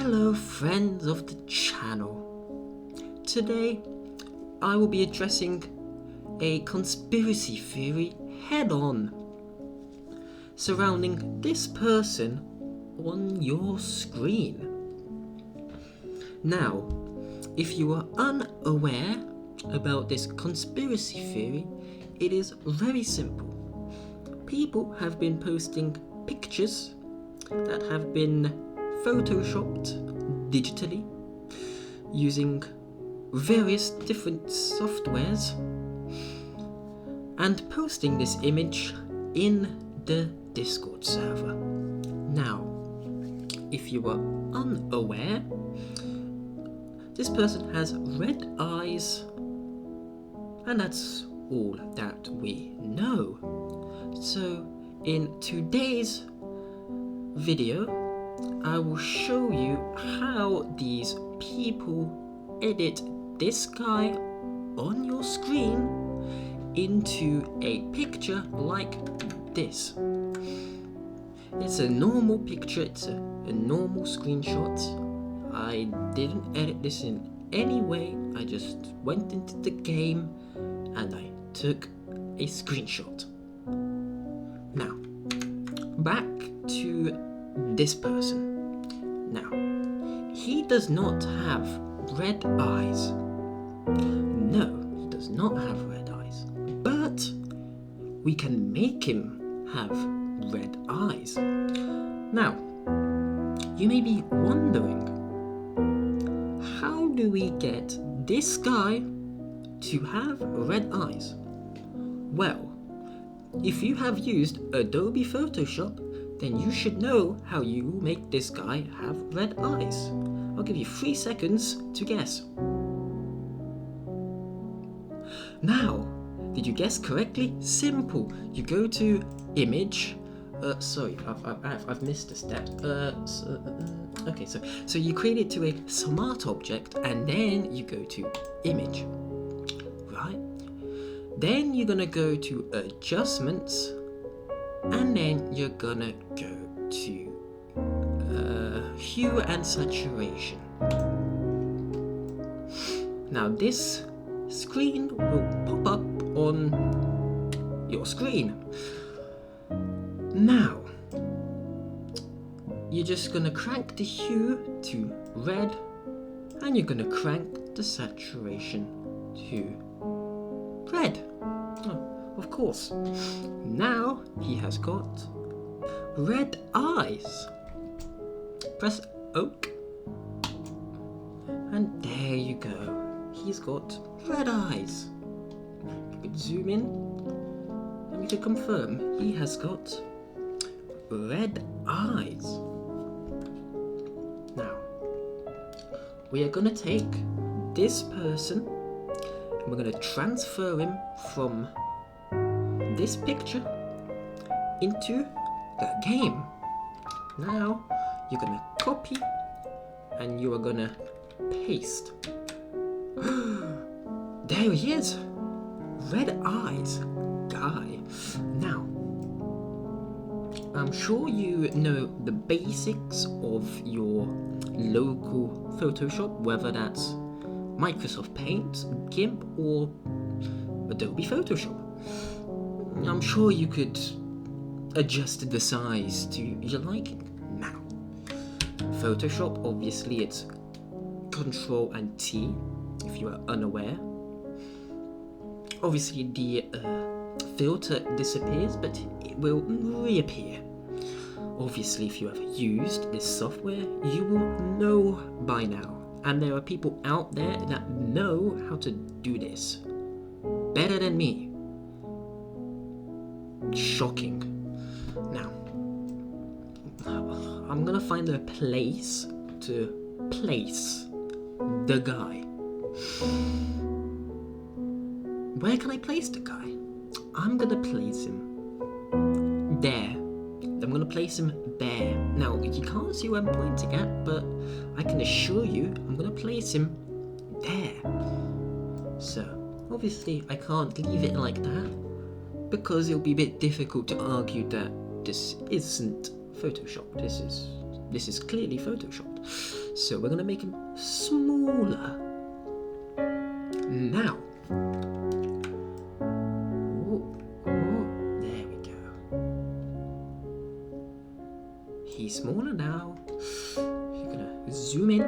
Hello friends of the channel. Today I will be addressing a conspiracy theory head on surrounding this person on your screen. Now, if you are unaware about this conspiracy theory, it is very simple. People have been posting pictures that have been photoshopped digitally using various different softwares and posting this image in the Discord server. Now, if you are unaware, this person has red eyes, and that's all that we know. So in today's video, I will show you how these people edit this guy on your screen into a picture like this. It's a normal picture, it's a normal screenshot. I didn't edit this in any way, I just went into the game and I took a screenshot. Now, back to this person. Now, he does not have red eyes. No, he does not have red eyes. But we can make him have red eyes. Now, you may be wondering, how do we get this guy to have red eyes? Well, if you have used Adobe Photoshop, then you should know how you make this guy have red eyes. I'll give you 3 seconds to guess. Now, did you guess correctly? Simple. You go to image. Sorry, I've missed a step. Okay, so you create it to a smart object, and then you go to image. Right? Then you're gonna go to adjustments, and then you're gonna go to hue and saturation. Now this screen will pop up on your screen. Now you're just gonna crank the hue to red, and you're gonna crank the saturation to red. Oh, of course. Now he has got red eyes. Press OK. And there you go. He's got red eyes. You could zoom in and we can confirm he has got red eyes. Now, we are going to take this person and we're going to transfer him from this picture into the game. Now you're gonna copy and you are gonna paste. There he is, red eyes guy. Now I'm sure you know the basics of your local Photoshop, whether that's Microsoft Paint, GIMP or Adobe Photoshop. I'm sure you could adjust the size to your liking. Now, Photoshop, obviously it's Control and T, if you are unaware. Obviously the filter disappears, but it will reappear. Obviously, if you have used this software, you will know by now. And there are people out there that know how to do this better than me. Shocking. Now, I'm gonna find a place to place the guy. Where can I place the guy? I'm gonna place him there. I'm gonna place him there. Now, you can't see where I'm pointing at, but I can assure you I'm gonna place him there. So, obviously I can't leave it like that, because it'll be a bit difficult to argue that this isn't Photoshop. This is clearly Photoshopped. So we're going to make him smaller. Now, there we go. He's smaller now. You're going to zoom in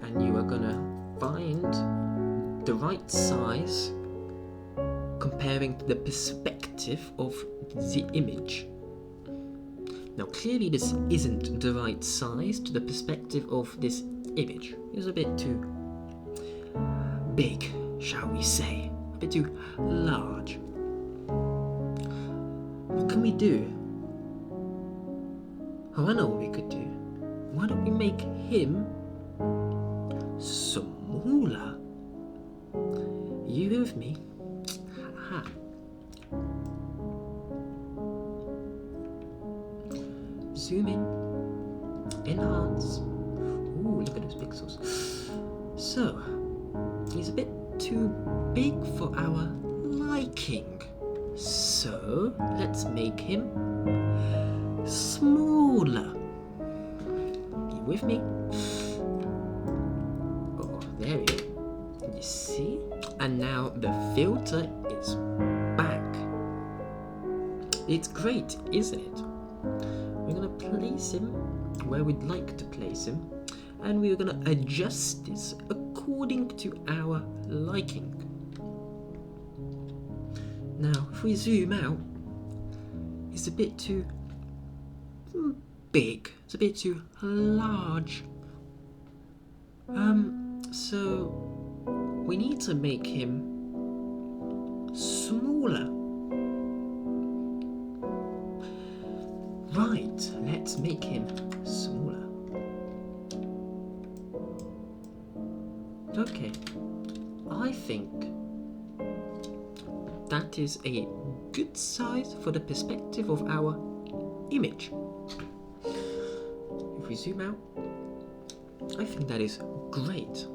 and you are going to find the right size comparing to the perspective of the image. Now clearly this isn't the right size to the perspective of this image. It's a bit too big, shall we say. A bit too large. What can we do? Oh, I know what we could do. Why don't we make him smaller? You here with me? Ha. Zoom in, enhance. Ooh, look at those pixels. So, he's a bit too big for our liking. So, let's make him smaller. You with me? Oh, there we go. You see? And now the filter is back. It's great, isn't it? We're going to place him where we'd like to place him, and we're going to adjust this according to our liking. Now, if we zoom out, it's a bit too big, it's a bit too large. So we need to make him smaller. Right, let's make him smaller. Okay, I think that is a good size for the perspective of our image. If we zoom out, I think that is great.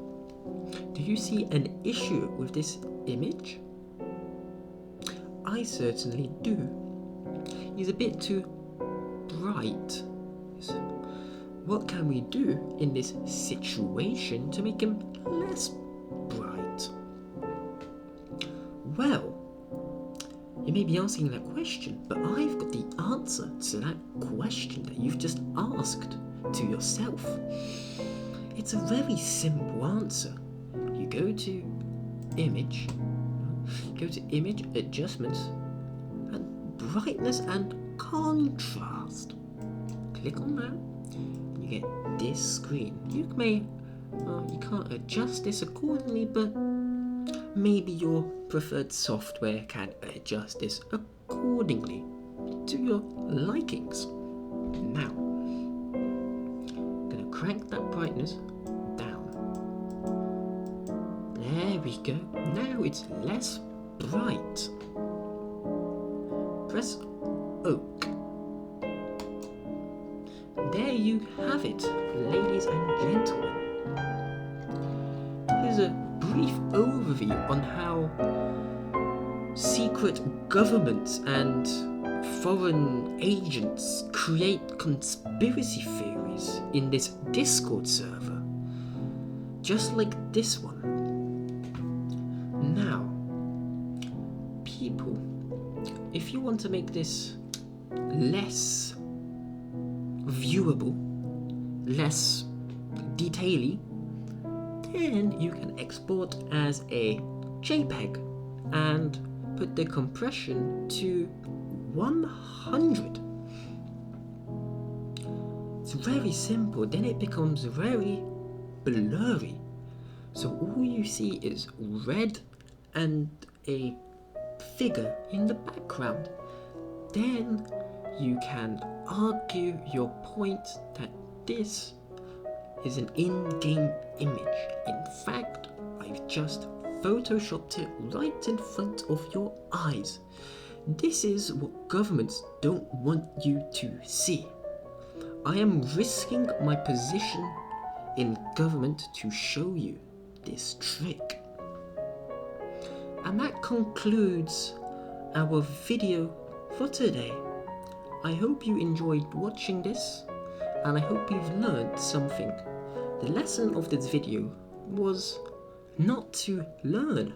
Do you see an issue with this image? I certainly do. He's a bit too bright. So what can we do in this situation to make him less bright? Well, you may be asking that question, but I've got the answer to that question that you've just asked to yourself. It's a very simple answer. You go to image, adjustments, and brightness and contrast. Click on that, and you get this screen. You can't adjust this accordingly, but maybe your preferred software can adjust this accordingly to your likings. Now, I'm going to crank that brightness down. There we go. Now it's less bright. Press OK. There you have it, ladies and gentlemen. Here's a brief overview on how secret governments and foreign agents create conspiracy theories in this Discord server, just like this one. Now, people, if you want to make this less viewable, less detaily, then you can export as a JPEG and put the compression to 100. It's very simple, then it becomes very blurry. So all you see is red and a figure in the background. Then you can argue your point that this is an in-game image. In fact, I've just photoshopped it right in front of your eyes. This is what governments don't want you to see. I am risking my position in government to show you this trick. And that concludes our video for today. I hope you enjoyed watching this, and I hope you've learned something The lesson of this video was not to learn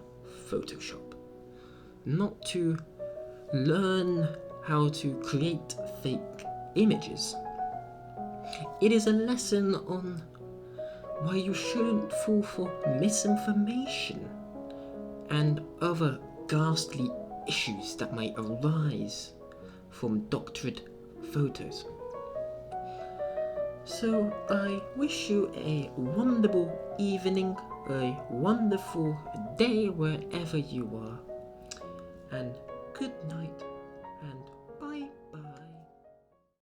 Photoshop, not to learn how to create fake images. It is a lesson on why you shouldn't fall for misinformation and other ghastly issues that might arise from doctored photos. So I wish you a wonderful evening, a wonderful day wherever you are, and good night.